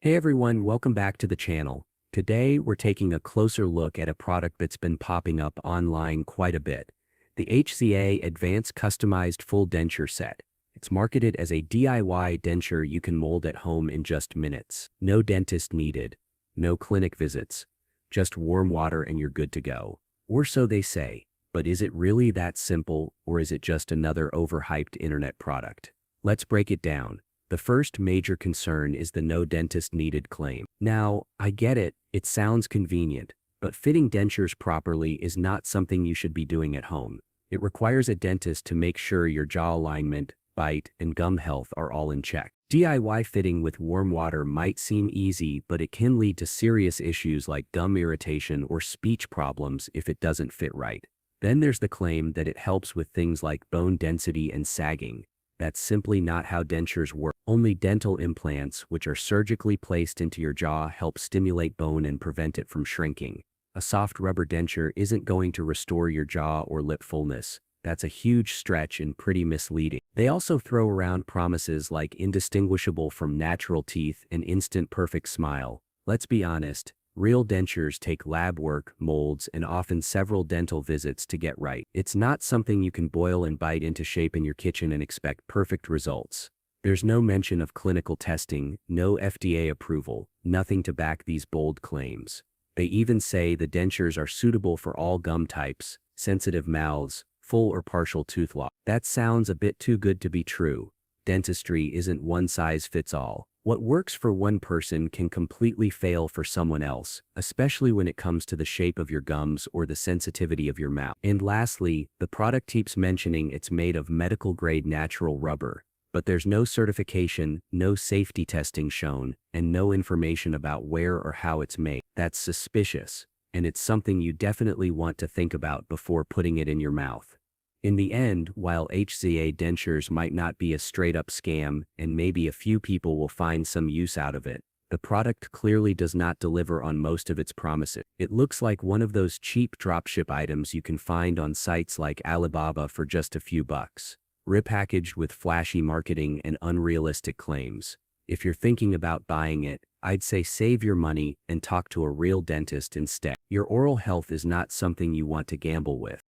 Hey everyone, welcome back to the channel. Today we're taking a closer look at a product that's been popping up online quite a bit. The HZA Advanced Customized Full Denture Set. It's marketed as a DIY denture you can mold at home in just minutes. No dentist needed. No clinic visits. Just warm water and you're good to go. Or so they say. But is it really that simple, or is it just another overhyped internet product? Let's break it down. The first major concern is the no dentist needed claim. Now, I get it, it sounds convenient, but fitting dentures properly is not something you should be doing at home. It requires a dentist to make sure your jaw alignment, bite, and gum health are all in check. DIY fitting with warm water might seem easy, but it can lead to serious issues like gum irritation or speech problems if it doesn't fit right. Then there's the claim that it helps with things like bone density and sagging. That's simply not how dentures work. Only dental implants, which are surgically placed into your jaw, help stimulate bone and prevent it from shrinking. A soft rubber denture isn't going to restore your jaw or lip fullness. That's a huge stretch and pretty misleading. They also throw around promises like indistinguishable from natural teeth and instant perfect smile. Let's be honest. Real dentures take lab work, molds, and often several dental visits to get right. It's not something you can boil and bite into shape in your kitchen and expect perfect results. There's no mention of clinical testing, no FDA approval, nothing to back these bold claims. They even say the dentures are suitable for all gum types, sensitive mouths, full or partial tooth loss. That sounds a bit too good to be true. Dentistry isn't one size fits all. What works for one person can completely fail for someone else, especially when it comes to the shape of your gums or the sensitivity of your mouth. And lastly, the product keeps mentioning it's made of medical-grade natural rubber, but there's no certification, no safety testing shown, and no information about where or how it's made. That's suspicious, and it's something you definitely want to think about before putting it in your mouth. In the end, while HZA Dentures might not be a straight-up scam, and maybe a few people will find some use out of it, the product clearly does not deliver on most of its promises. It looks like one of those cheap dropship items you can find on sites like Alibaba for just a few bucks, repackaged with flashy marketing and unrealistic claims. If you're thinking about buying it, I'd say save your money and talk to a real dentist instead. Your oral health is not something you want to gamble with.